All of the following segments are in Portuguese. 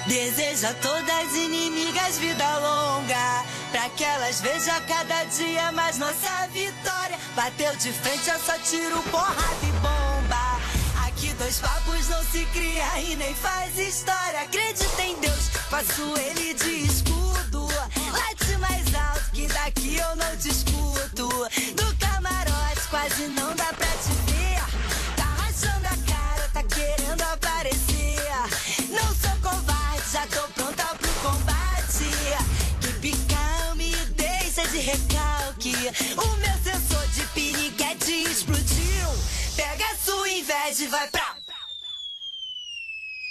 Deseja a todas as inimigas vida longa, pra que elas vejam cada dia mais nossa vitória. Bateu de frente, é só tiro, porrada e bomba. Aqui dois papos não se cria e nem faz história. Acredita em Deus, faço ele de escudo. Late mais alto que daqui eu não discuto. Do camarote quase não dá pra te ver. Tá rachando a cara, tá querendo aparecer. Não sou covarde, já tô pronta pro combate. Que calma e deixa de recalque. O meu sensor de piriguete explodiu. Pega a sua inveja e vai pra...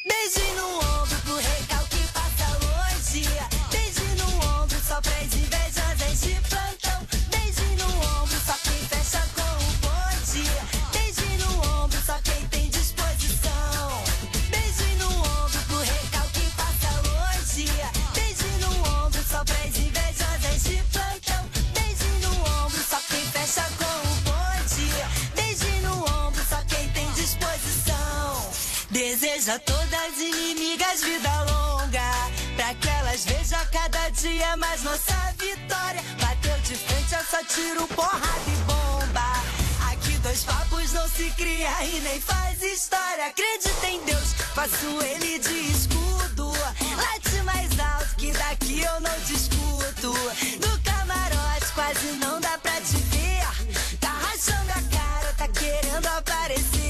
Beijinho no ombro pro recalque passa longe. Beijinho no ombro só pras invejosas de plantão. Beijinho no ombro só quem fecha com o bonde. Beijinho no ombro só quem tem disposição. Beijinho no ombro pro recalque passa longe. Beijinho no ombro só pras invejosas de plantão. Beijinho no ombro só quem fecha com o bonde. Beijinho no ombro só quem tem disposição. Deseja a todas as inimigas vida longa, pra que elas vejam cada dia mais nossa vitória. Bateu de frente, é só tiro, porrada e bomba. Aqui dois papos não se cria e nem faz história. Acredita em Deus, faço ele de escudo. Late mais alto que daqui eu não discuto. Do camarote quase não dá pra te ver. Tá rachando a cara, tá querendo aparecer.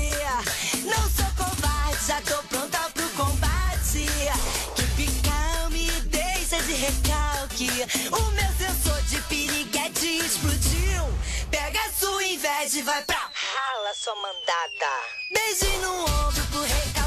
Não sou covarde, já tô pronta pro combate. Que calma e deixa de recalque. O meu sensor de piriguete explodiu. Pega a sua inveja e vai pra... Rala, sua mandada. Beijinho no ombro pro recalque.